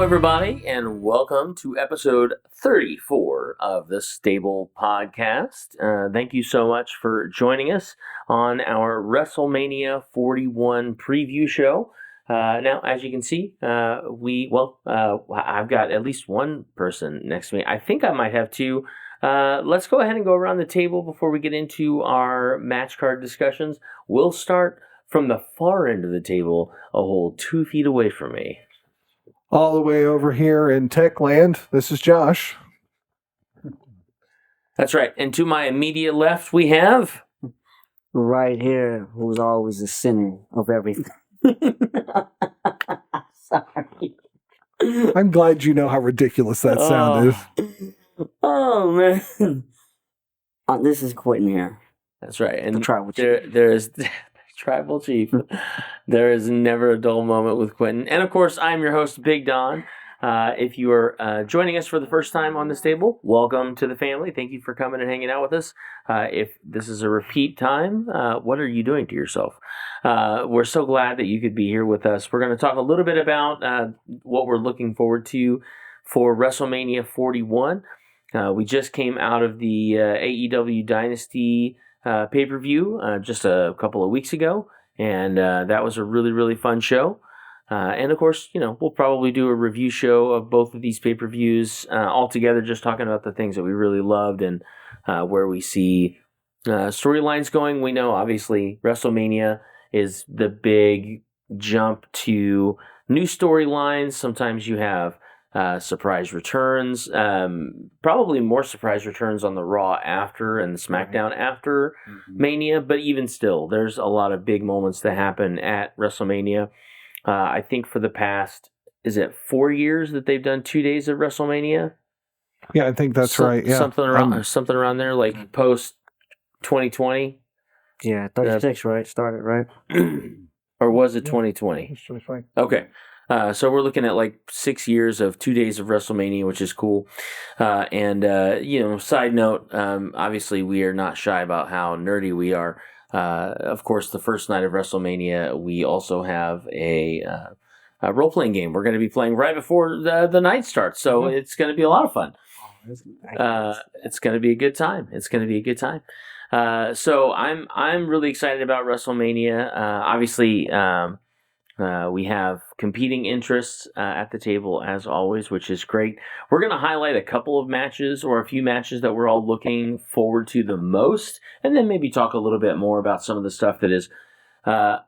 Hello, everybody, and welcome to episode 34 of the Stable Podcast. Thank you so much for joining us on our WrestleMania 41 preview show. Now, as you can see, I've got at least one person next to me. I think I might have two. Let's go ahead and go around the table before we get into our match card discussions. We'll start from the far end of the table, a whole 2 feet away from me. All the way over here in Techland, this is Josh. That's right. And to my immediate left, we have... Right here, who's always the center of everything. Sorry. I'm glad you know how ridiculous that sound is. Oh, man. This is Quentin here. That's right. And the tribal chief. There is... Tribal Chief. There is never a dull moment with Quentin. And of course, I'm your host, Big Don. If you are joining us for the first time on this table, welcome to the family. Thank you for coming and hanging out with us. If this is a repeat time, what are you doing to yourself? We're so glad that you could be here with us. We're going to talk a little bit about what we're looking forward to for WrestleMania 41. We just came out of the AEW Dynasty pay-per-view just a couple of weeks ago, and that was a really, really fun show. And of course, we'll probably do a review show of both of these pay-per-views all together, just talking about the things that we really loved and where we see storylines going. We know, obviously, WrestleMania is the big jump to new storylines. Sometimes you have surprise returns, probably more surprise returns on the Raw after and the SmackDown after Mania, but even still, there's a lot of big moments that happen at WrestleMania. I think for the past, is it 4 years that they've done 2 days of WrestleMania? Yeah, I think that's right. Yeah, something around there, like post 2020. Yeah, 36, right? Started, right? Or was it 2020? It's really fine. Okay. So we're looking at like 6 years of 2 days of WrestleMania, which is cool. Side note, obviously we are not shy about how nerdy we are. Of course, the first night of WrestleMania, we also have a role-playing game we're going to be playing right before the night starts. So it's going to be a lot of fun. It's going to be a good time. So I'm really excited about WrestleMania. Obviously, we have competing interests at the table, as always, which is great. We're going to highlight a couple of matches or a few matches that we're all looking forward to the most, and then maybe talk a little bit more about some of the stuff that is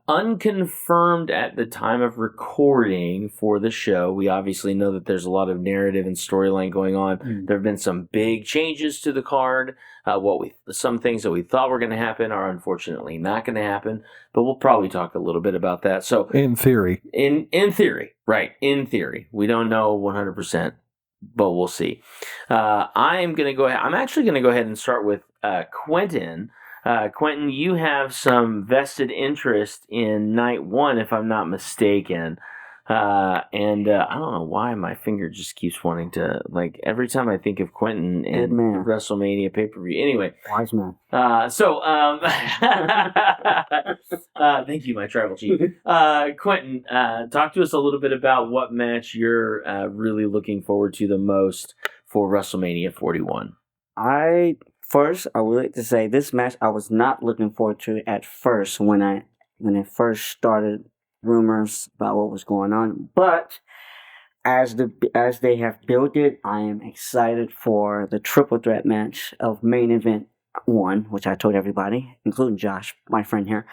unconfirmed at the time of recording for the show. We obviously know that there's a lot of narrative and storyline going on. There have been some big changes to the card. Some things that we thought were going to happen are unfortunately not going to happen, but we'll probably talk a little bit about that. So in theory, in theory, right? In theory, we don't know 100%, but we'll see. I'm actually going to go ahead and start with Quentin. Quentin, you have some vested interest in night one, if I'm not mistaken. I don't know why my finger just keeps wanting to, like, every time I think of Quentin and WrestleMania pay-per-view. Anyway. Wise man. Thank you, my tribal chief. Quentin, talk to us a little bit about what match you're really looking forward to the most for WrestleMania 41. First, I would like to say this match I was not looking forward to at first when it first started rumors about what was going on. But as they have built it, I am excited for the triple threat match of main event 1, which I told everybody, including Josh, my friend here.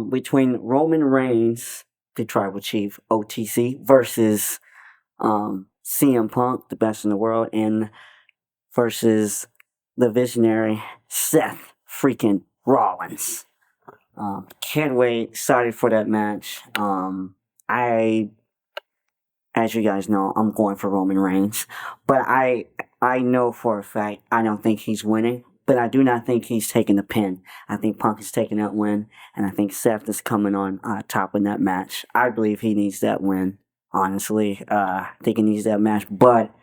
Between Roman Reigns, the tribal chief, OTC, versus CM Punk, the best in the world, and versus the visionary Seth freaking Rollins. Can't wait. Excited for that match. As you guys know, I'm going for Roman Reigns, but I know for a fact I don't think he's winning. But I do not think he's taking the pin. I think Punk is taking that win, and I think Seth is coming on top in that match. I believe he needs that win. Honestly, I think he needs that match, but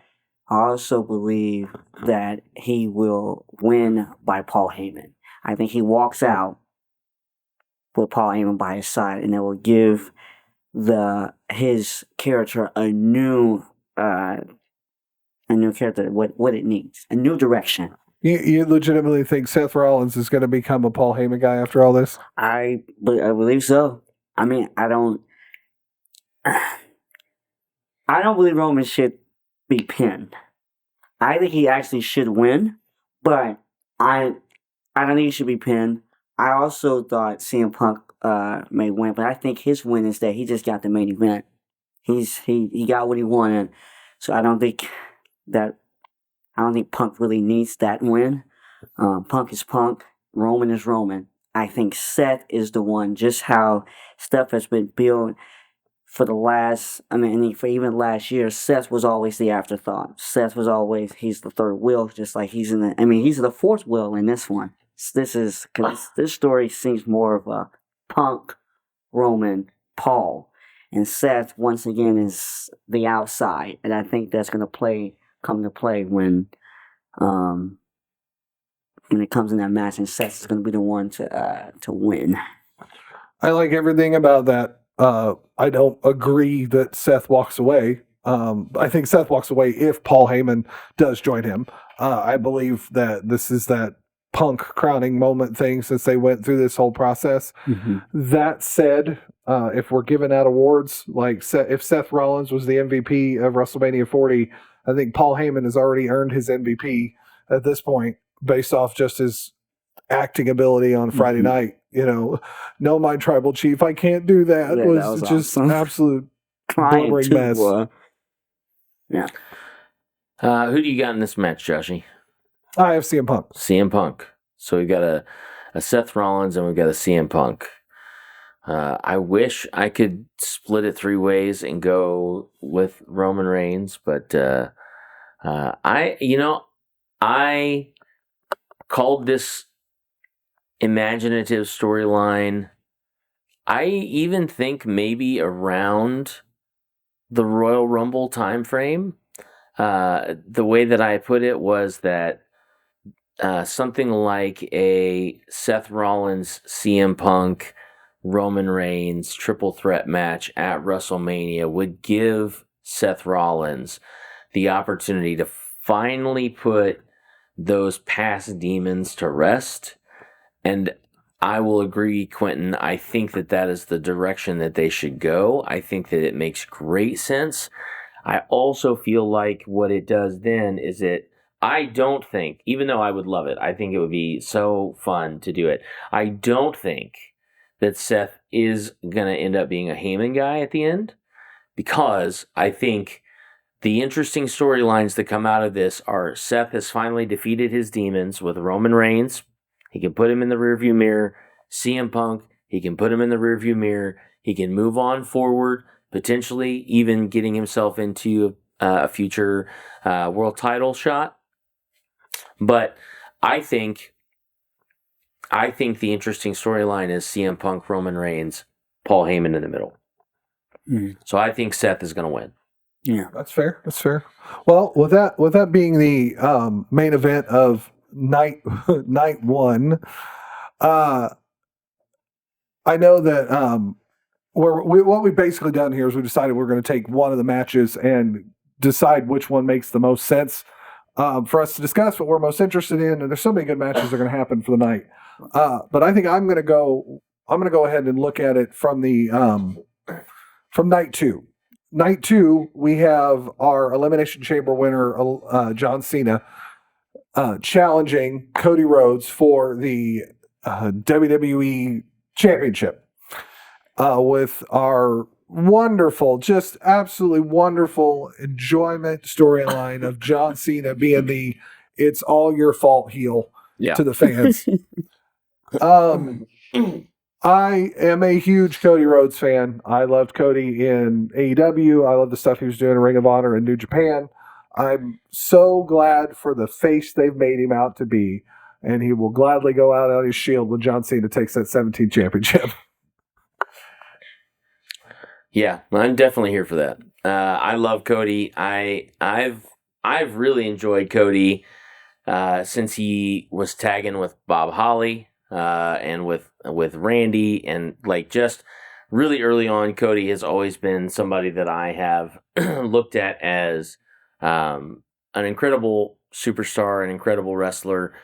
I also believe that he will win by Paul Heyman. I think he walks out with Paul Heyman by his side, and it will give his character a new character, what it needs, a new direction. You legitimately think Seth Rollins is going to become a Paul Heyman guy after all this? I believe so. I mean, I don't believe Roman should be pinned. I think he actually should win, but I don't think he should be pinned. I also thought CM Punk may win, but I think his win is that he just got the main event. He got what he wanted, so I don't think Punk really needs that win. Punk is Punk. Roman is Roman. I think Seth is the one. Just how stuff has been built for for even last year, Seth was always the afterthought. Seth was always, he's the third wheel, just like he's the fourth wheel in this one. This story seems more of a Punk, Roman, Paul, and Seth once again is the outside, and I think that's going to come to play when it comes in that match, and Seth is going to be the one to win. I like everything about that. I don't agree that Seth walks away. I think Seth walks away if Paul Heyman does join him. I believe that this is that Punk crowning moment thing since they went through this whole process. Mm-hmm. That said, if we're giving out awards, like if Seth Rollins was the MVP of WrestleMania 40, I think Paul Heyman has already earned his MVP at this point based off just his acting ability on Friday night. No, my tribal chief, I can't do that. Yeah, was that was just awesome. absolute Trying blubbering to, mess. Yeah. Who do you got in this match, Joshy? I have CM Punk. CM Punk. So we've got a Seth Rollins and we've got a CM Punk. I wish I could split it three ways and go with Roman Reigns, but I called this imaginative storyline. I even think maybe around the Royal Rumble time frame. The way that I put it was that something like a Seth Rollins, CM Punk, Roman Reigns triple threat match at WrestleMania would give Seth Rollins the opportunity to finally put those past demons to rest. And I will agree, Quentin. I think that is the direction that they should go. I think that it makes great sense. I also feel like what it does then is I don't think, even though I would love it, I think it would be so fun to do it. I don't think that Seth is going to end up being a Heyman guy at the end, because I think the interesting storylines that come out of this are Seth has finally defeated his demons with Roman Reigns. He can put him in the rearview mirror. CM Punk, he can put him in the rearview mirror. He can move on forward, potentially even getting himself into a future world title shot. But I think the interesting storyline is CM Punk, Roman Reigns, Paul Heyman in the middle. Mm. So I think Seth is going to win. Yeah, that's fair. Well, with that being the main event of night one, I know that what we've basically done here is we decided we're going to take one of the matches and decide which one makes the most sense for us to discuss what we're most interested in. And there's so many good matches that are going to happen for the night. But I think I'm going to go ahead and look at it from the from night two. Night two, we have our Elimination Chamber winner, John Cena, challenging Cody Rhodes for the WWE Championship with our wonderful, just absolutely wonderful enjoyment storyline of John Cena being the "it's all your fault" heel to the fans. I am a huge Cody Rhodes fan. I loved Cody in AEW. I love the stuff he was doing in Ring of Honor and New Japan. I'm so glad for the face they've made him out to be, and he will gladly go out on his shield when John Cena takes that 17 championship. Yeah, I'm definitely here for that. I love Cody. I've really enjoyed Cody since he was tagging with Bob Holly and with Randy, and like just really early on, Cody has always been somebody that I have looked at as an incredible superstar, an incredible wrestler,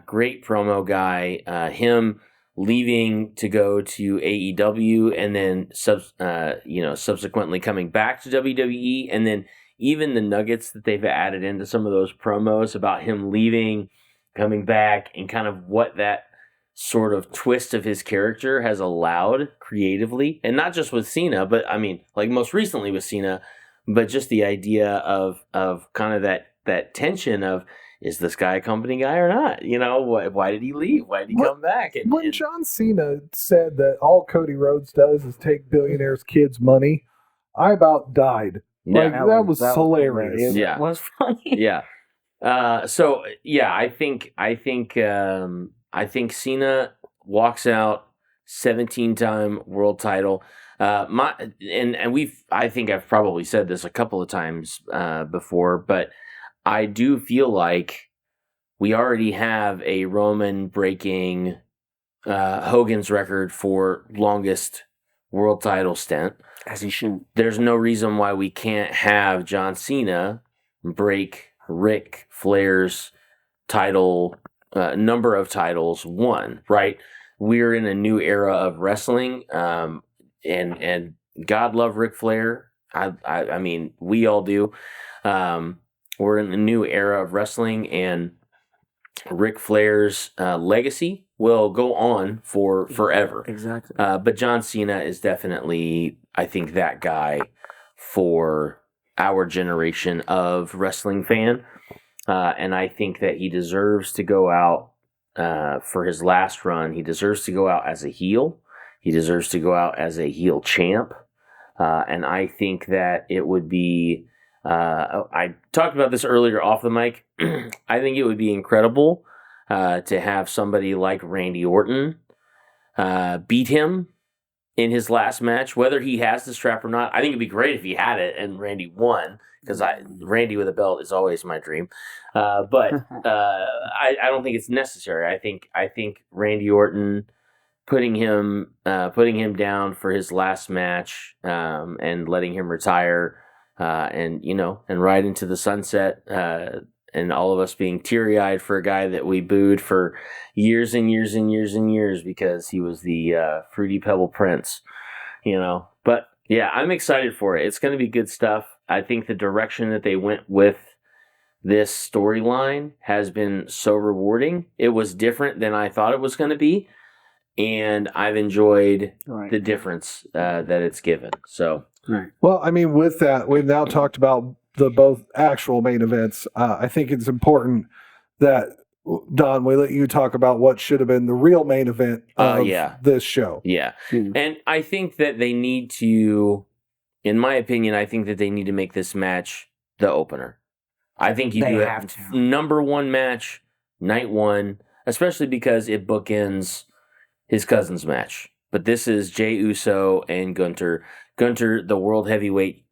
great promo guy. Him leaving to go to AEW and then subsequently coming back to WWE, and then even the nuggets that they've added into some of those promos about him leaving, coming back, and kind of what that sort of twist of his character has allowed creatively, and not just with Cena, but I mean, like most recently with Cena, but just the idea of kind of that tension of, is this guy a company guy or not? You know, why did he leave? Why did he come back? When John Cena said that all Cody Rhodes does is take billionaires' kids' money, I about died. Like, that was hilarious. Yeah, it was funny. Yeah. So yeah, I think Cena walks out 17-time world title. I think I've probably said this a couple of times before, but I do feel like we already have a Roman breaking Hogan's record for longest world title stint. As he should. There's no reason why we can't have John Cena break Ric Flair's title, number of titles won, right? We're in a new era of wrestling, and God love Ric Flair. I mean, we all do. We're in a new era of wrestling, and Ric Flair's legacy will go on for forever. Exactly. But John Cena is definitely, I think, that guy for our generation of wrestling fan. And I think that he deserves to go out for his last run. He deserves to go out as a heel. He deserves to go out as a heel champ. And I think that it would be, I talked about this earlier off the mic. I think it would be incredible to have somebody like Randy Orton beat him in his last match, whether he has the strap or not. I think it'd be great if he had it and Randy won, because Randy with a belt is always my dream. But I don't think it's necessary. I think Randy Orton putting him down for his last match and letting him retire and ride into the sunset, and all of us being teary-eyed for a guy that we booed for years and years and years and years because he was the Fruity Pebble Prince, But yeah, I'm excited for it. It's going to be good stuff. I think the direction that they went with this storyline has been so rewarding. It was different than I thought it was going to be, and I've enjoyed the difference that it's given. So, well, I mean, with that, we've now talked about the both actual main events. I think it's important that, Don, we let you talk about what should have been the real main event of this show. Yeah. And I think that they need to, in my opinion, I think that they need to make this match the opener. I think you do have number one match, night one, especially because it bookends his cousin's match. But this is Jey Uso and Gunter. Gunter, the world heavyweight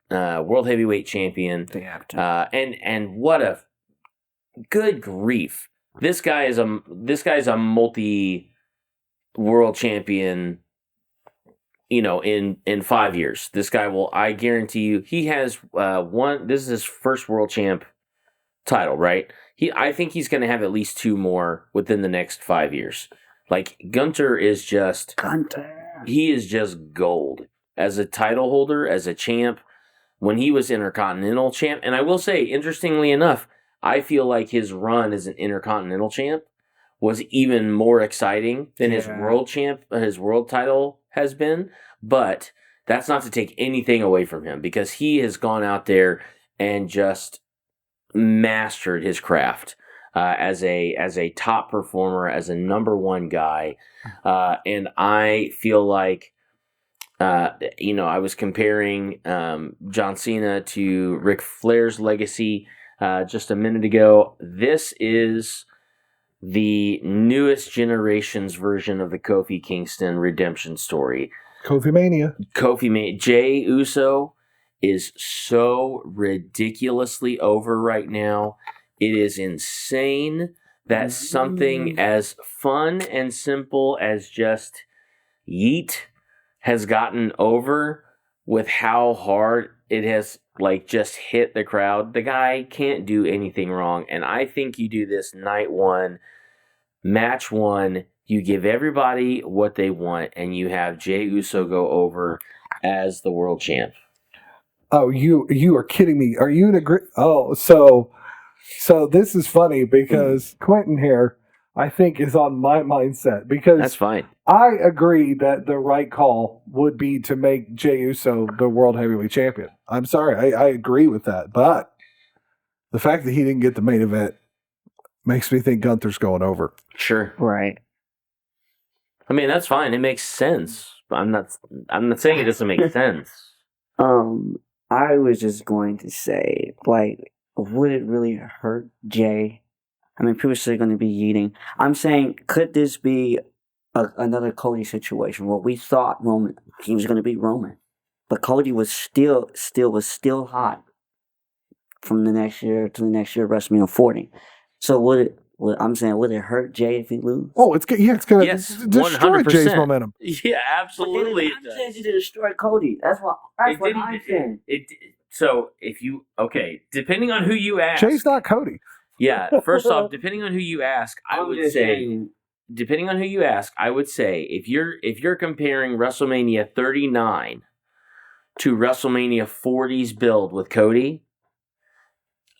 champion. They have to. And what a good grief. This guy is a multi world champion, in 5 years. This guy will, I guarantee you, he has this is his first world champ title, right? I think he's going to have at least two more within the next 5 years. Like, Gunter is just he is just gold as a title holder, as a champ. When he was Intercontinental champ, and I will say, interestingly enough, I feel like his run as an Intercontinental champ was even more exciting than his world title has been. But that's not to take anything away from him, because he has gone out there and just mastered his craft as a top performer, as a number one guy. And I feel like, I was comparing John Cena to Ric Flair's legacy just a minute ago. This is the newest generation's version of the Kofi Kingston redemption story. Kofi Mania. Jey Uso is so ridiculously over right now. It is insane that something as fun and simple as just yeet has gotten over with how hard it has like just hit the crowd. The guy can't do anything wrong. And I think you do this night one, match one, you give everybody what they want, and you have Jey Uso go over as the world champ. Oh, you are kidding me. Are you in agree? Oh, so this is funny because Quentin here, I think, is on my mindset because That's fine. I agree that the right call would be to make Jey Uso the world heavyweight champion. I'm sorry, I agree with that, but the fact that he didn't get the main event makes me think Gunther's going over. Sure. Right. I mean, that's fine. It makes sense. I'm not saying it doesn't make sense. I was just going to say, like, would it really hurt Jay? I mean, people are still going to be eating. I'm saying, could this be another Cody situation where we thought he was going to beat Roman, but Cody was still hot from the next year to the next year, WrestleMania 40. So would it hurt Jay if he lose? Oh, it's going to Yes, destroy 100%. Jay's momentum. Yeah, absolutely. I'm saying to destroy Cody. That's what I'm saying. So if you depending on who you ask, Jay's not Cody. Yeah, first off, depending on who you ask, I would say if you're comparing WrestleMania 39 to WrestleMania 40's build with Cody,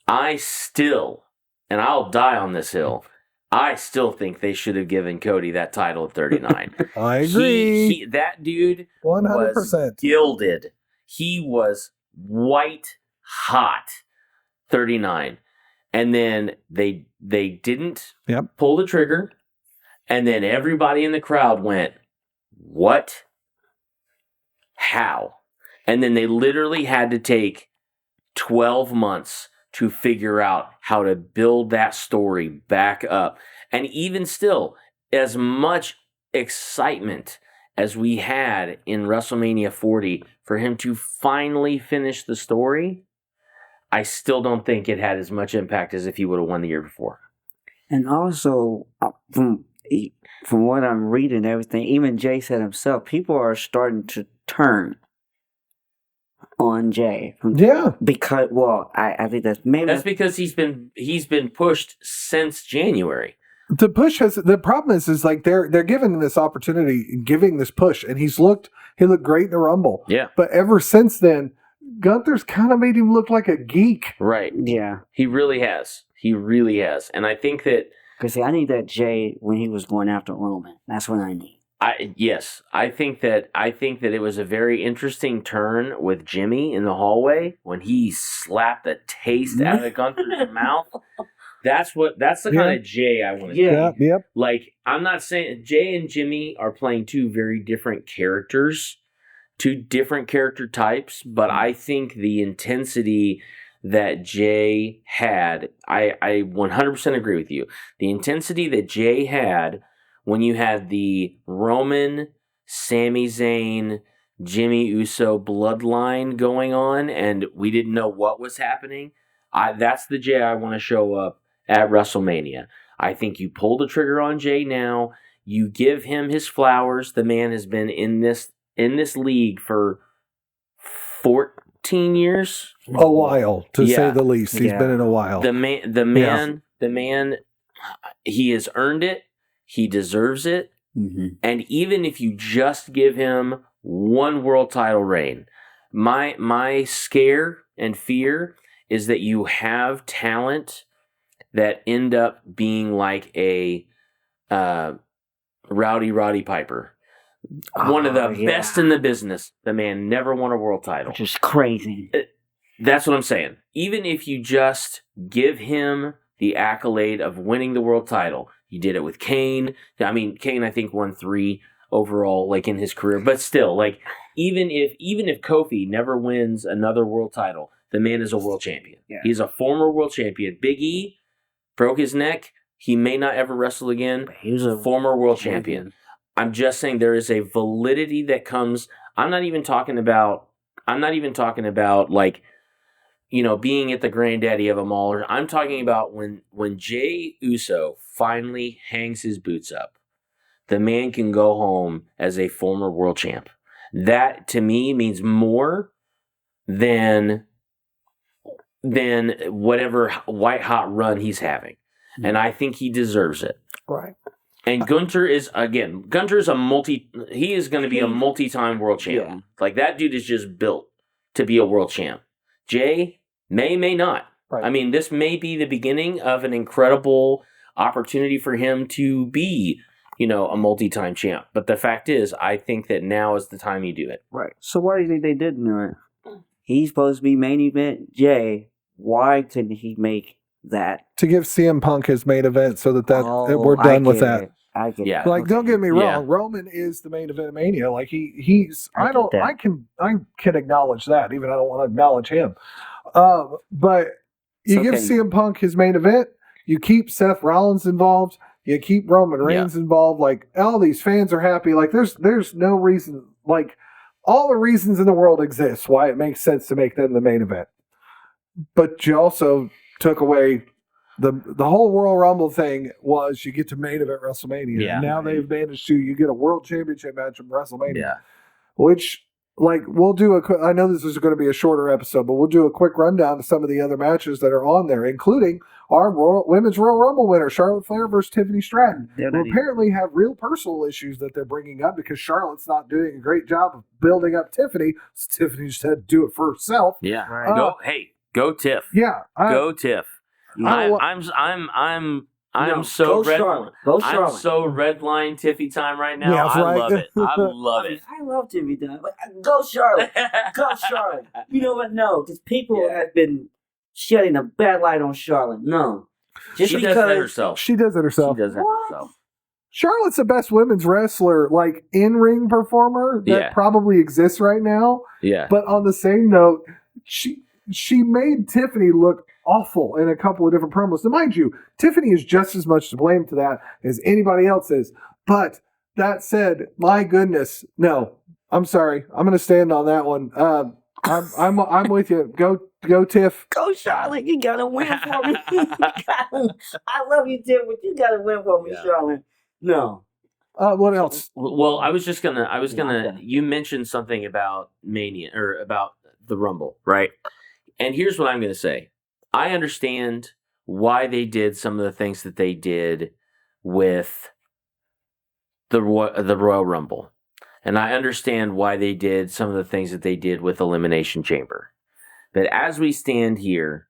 and I'll die on this hill, I still think they should have given Cody that title at 39. I agree. That dude 100%. was gilded. He was white hot 39. And then they didn't pull the trigger. And then everybody in the crowd went, what? How? And then they literally had to take 12 months to figure out how to build that story back up. And even still, as much excitement as we had in WrestleMania 40 for him to finally finish the story, I still don't think it had as much impact as if he would have won the year before. And also, from what I'm reading and everything, even Jay said himself, people are starting to turn on Jay. Yeah. Because, I think that's because he's been pushed since January. The problem is like they're giving him this opportunity, giving this push, and he looked great in the Rumble. Yeah. But ever since then, Gunther's kind of made him look like a geek. Right. Yeah. He really has. And I think that... Because I need that Jay when he was going after Roman. That's what I need. I think that it was a very interesting turn with Jimmy in the hallway when he slapped the taste out of Gunther's mouth. That's the kind of Jay I want to see. Yep. Like, I'm not saying... Jay and Jimmy are playing two very different characters, two different character types, but I think the intensity that Jay had, I 100% agree with you. The intensity that Jay had when you had the Roman, Sami Zayn, Jimmy Uso bloodline going on and we didn't know what was happening, that's the Jay I want to show up at WrestleMania. I think you pull the trigger on Jay now, you give him his flowers. The man has been in this league for 14 years. A while, to say the least. He's been in a while. The man, he has earned it. He deserves it. Mm-hmm. And even if you just give him one world title reign, my scare and fear is that you have talent that end up being like a Roddy Piper. One of the best in the business. The man never won a world title. Which is crazy. That's what I'm saying. Even if you just give him the accolade of winning the world title, you did it with Kane. I mean, Kane, I think, won 3 overall, like, in his career. But still, like, even if Kofi never wins another world title, the man is a world champion. Yeah. He's a former world champion. Big E broke his neck. He may not ever wrestle again. But he was a former world champion. I'm just saying there is a validity that comes. I'm not even talking about like, you know, being at the granddaddy of them all. I'm talking about when Jey Uso finally hangs his boots up, the man can go home as a former world champ. that to me means more than whatever white hot run he's having. And I think he deserves it. Right. And Gunter is he is going to be a multi-time world champ. Yeah. Like, that dude is just built to be a world champ. Jay may not. Right. I mean, this may be the beginning of an incredible opportunity for him to be, a multi-time champ. But the fact is, I think that now is the time you do it. Right. So why do you think they didn't do it? He's supposed to be main event Jay. Why couldn't he make that? To give CM Punk his main event so that we're done with that. I get Yeah. it. Like, don't get me wrong, Yeah. Roman is the main event of Mania. Like, he's I get that. I can acknowledge that. Even I don't want to acknowledge him. But you give okay. CM Punk his main event. You keep Seth Rollins involved. You keep Roman Reigns involved. Like, all these fans are happy. Like, there's no reason. Like, all the reasons in the world exist why it makes sense to make them the main event. But you also took away the whole Royal Rumble thing was you get to main event WrestleMania. Yeah. Now they've managed to you get a World Championship match from WrestleMania. Yeah. Which, like, we'll do I know this is going to be a shorter episode, but we'll do a quick rundown of some of the other matches that are on there, including our Women's Royal Rumble winner, Charlotte Flair versus Tiffany Stratton, who apparently have real personal issues that they're bringing up because Charlotte's not doing a great job of building up Tiffany. So Tiffany just had to do it for herself. Yeah. Right. Go Tiff. Yeah. Go Tiff. I'm so red. Go I'm Charlotte. so red line Tiffy time right now. Yeah, I right. love it. I love it. I love Tiffany Dunn, but go Charlotte. Go Charlotte. You know what? No, because people have been shedding a bad light on Charlotte. No. Just She because does that herself. She does it herself. She does that herself. Charlotte's the best women's wrestler, like, in-ring performer that probably exists right now. Yeah. But on the same note, she made Tiffany look awful in a couple of different promos. Now, mind you, Tiffany is just as much to blame to that as anybody else is. But that said, my goodness, no, I'm sorry, I'm going to stand on that one. I'm with you. Go Tiff. go Charlotte. You gotta win for me. I love you, Tiff, but you gotta win for me, Charlotte. No. What else? Well, I was gonna. You mentioned something about Mania or about the Rumble, right? And here's what I'm gonna say. I understand why they did some of the things that they did with the Royal Rumble, and I understand why they did some of the things that they did with Elimination Chamber. But as we stand here,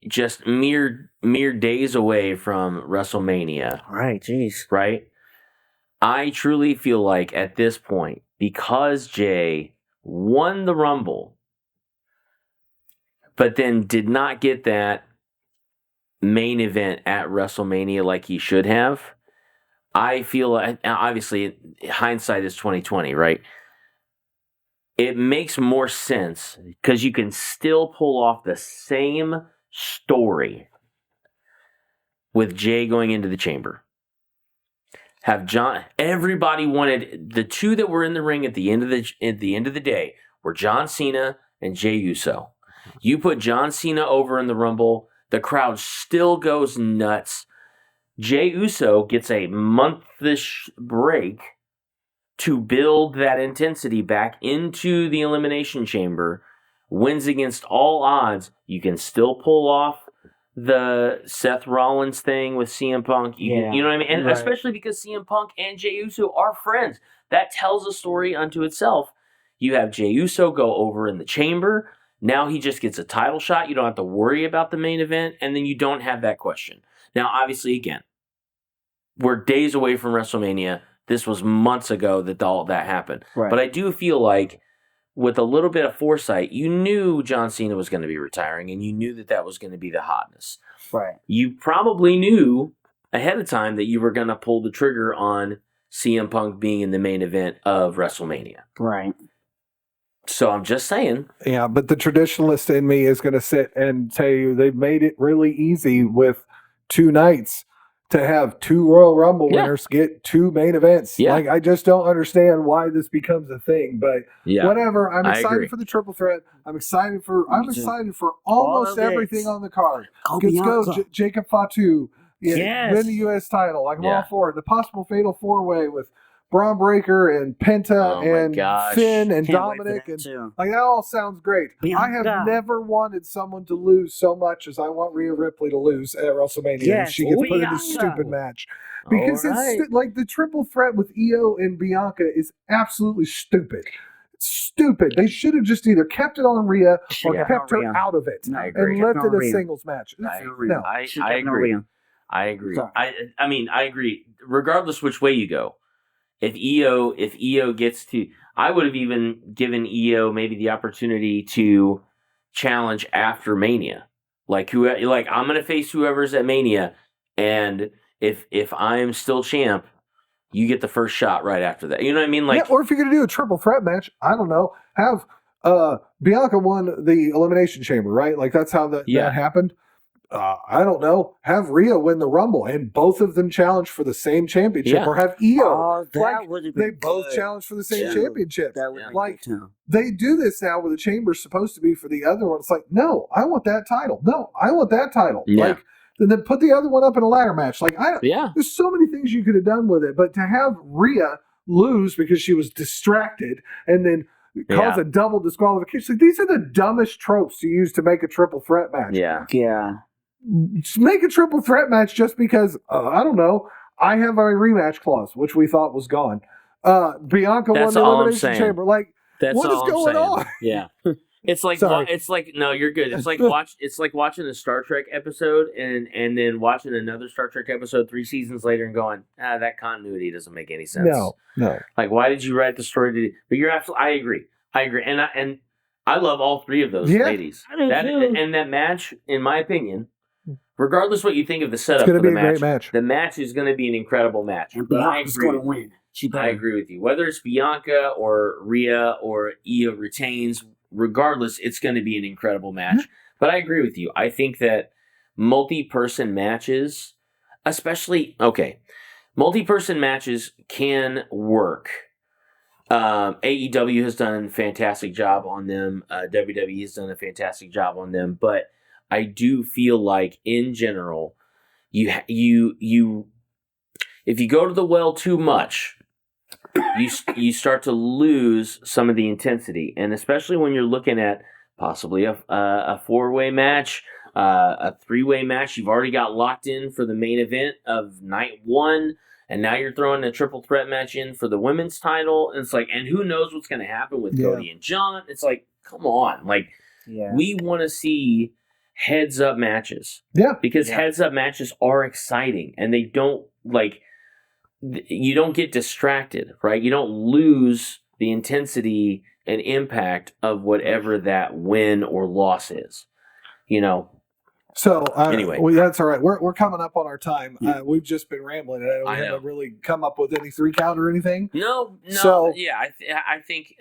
just mere days away from WrestleMania, Right, jeez. right? I truly feel like at this point, because Jay won the Rumble, but then did not get that main event at WrestleMania like he should have, I feel like, obviously, hindsight is 20/20, right? It makes more sense because you can still pull off the same story with Jay going into the chamber. Everybody wanted the two that were in the ring at the end of the day were John Cena and Jey Uso. You put John Cena over in the Rumble, the crowd still goes nuts. Jey Uso gets a month-ish break to build that intensity back into the Elimination Chamber, wins against all odds. You can still pull off the Seth Rollins thing with CM Punk. You know what I mean? And especially because CM Punk and Jey Uso are friends. That tells a story unto itself. You have Jey Uso go over in the chamber. Now he just gets a title shot. You don't have to worry about the main event, and then you don't have that question. Now, obviously, again, we're days away from WrestleMania. This was months ago that all that happened. Right. But I do feel like with a little bit of foresight, you knew John Cena was going to be retiring, and you knew that was going to be the hotness. Right. You probably knew ahead of time that you were going to pull the trigger on CM Punk being in the main event of WrestleMania. Right. So I'm just saying. Yeah, but the traditionalist in me is going to sit and tell you they've made it really easy with 2 nights to have 2 Royal Rumble winners get 2 main events. Yeah. Like, I just don't understand why this becomes a thing, but whatever. I'm I excited agree. for the triple threat. I'm excited for almost everything on the card. Let's go Jacob Fatu. Win the U.S. title. Like, I'm all for it. The possible fatal 4-way with Braun Breaker and Penta Oh my and gosh. Finn and Can't wait for Dominic that, and too. like that all sounds great. I have Bianca. never wanted someone to lose so much as I want Rhea Ripley to lose at WrestleMania. And Yes, she gets put in Bianca. this stupid match All because right. it's like the triple threat with Io and Bianca is absolutely stupid. It's stupid. They should have just either kept it on Rhea or Yeah. kept her Rhea. out of it No, I agree. and left kept it it on a Rhea. singles match. I No. agree. I agree. I agree. Sorry. I mean, I agree. Regardless which way you go, if EO gets to, I would have even given EO maybe the opportunity to challenge after Mania. Like I'm gonna face whoever's at Mania, and if I'm still champ, you get the first shot right after that. You know what I mean? Like, yeah, or if you're going to do a triple threat match, I don't know, have Bianca won the Elimination Chamber, right? Like that's how that happened. I don't know. Have Rhea win the Rumble and both of them challenge for the same championship, Yeah. or have Io. Oh, that like, would have they been both good. challenge for the same Yeah. championship. That would have been Like, good, too. they do this now where the chamber's supposed to be for the other one. It's like, no, I want that title. No, I want that title. Yeah. Like, and then put the other one up in a ladder match. Like, yeah, there's so many things you could have done with it, but to have Rhea lose because she was distracted and then cause a double disqualification, like, these are the dumbest tropes to use to make a triple threat match. yeah. Just make a triple threat match just because, I don't know, I have a rematch clause, which we thought was gone. Bianca won That's the all I'm Elimination saying. Chamber. Like, That's what is all I'm going saying. on? Yeah. It's like Sorry. no, you're good. It's like watching a Star Trek episode and then watching another Star Trek episode 3 seasons later and going, that continuity doesn't make any sense. No. Like, why did you write the story? But you're absolutely. I agree, and I love all three of those ladies. I do too. And that match, in my opinion, regardless what you think of the setup, It's going for to be the a great match. the match is going to be an incredible match. And But I Bianca's agree. going to win. She better. I agree with you. Whether it's Bianca or Rhea or Io retains, regardless, it's going to be an incredible match. But I agree with you. I think that multi-person matches, multi-person matches can work. AEW has done a fantastic job on them. WWE has done a fantastic job on them. But I do feel like, in general, you if you go to the well too much, you start to lose some of the intensity, and especially when you're looking at possibly a 4-way match, a 3-way match. You've already got locked in for the main event of night 1, and now you're throwing a triple threat match in for the women's title. And it's like, and who knows what's going to happen with Cody and John? It's like, come on, like we want to see heads up matches, because heads up matches are exciting, and they don't you don't get distracted, right? You don't lose the intensity and impact of whatever that win or loss is, So anyway, that's all right. We're coming up on our time. We've just been rambling. We haven't really come up with any 3 count or anything. No. So, I think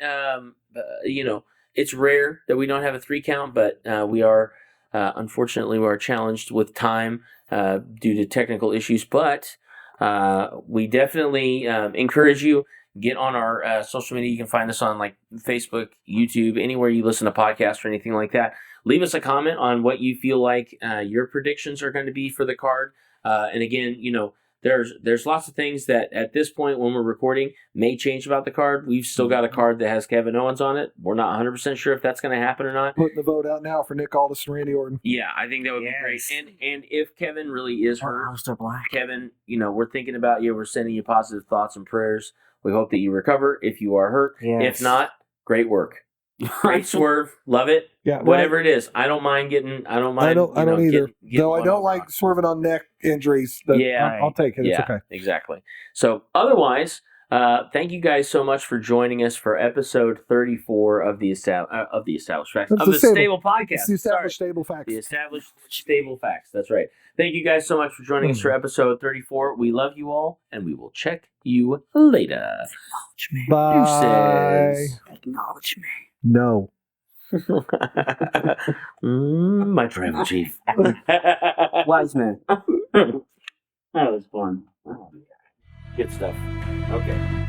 it's rare that we don't have a 3 count, but we are unfortunately we are challenged with time due to technical issues. But we definitely encourage you, get on our social media. You can find us on like Facebook, YouTube, anywhere you listen to podcasts or anything like that. Leave us a comment on what you feel like your predictions are going to be for the card. And again, there's lots of things that at this point when we're recording may change about the card. We've still got a card that has Kevin Owens on it. We're not 100% sure if that's going to happen or not. Putting the vote out now for Nick Aldis and Randy Orton. Yeah, I think that would be great. And if Kevin really is hurt, Aleister Black. Kevin, we're thinking about you. We're sending you positive thoughts and prayers. We hope that you recover if you are hurt. Yes. If not, great work. Great swerve. Love it. Yeah, whatever it is. I don't mind. I don't either. Though I don't like like swerving on neck injuries. I'll take it. It's okay. Exactly. So otherwise, thank you guys so much for joining us for episode 34 of the Established Facts of the Stable Podcast. It's the Established Stable Facts. The Established Stable Facts. That's right. Thank you guys so much for joining us for episode 34. We love you all, and we will check you later. Acknowledge me. Bye. Deuces. Acknowledge me. No. My tribal chief. Wise man. That was fun. Good stuff. Okay.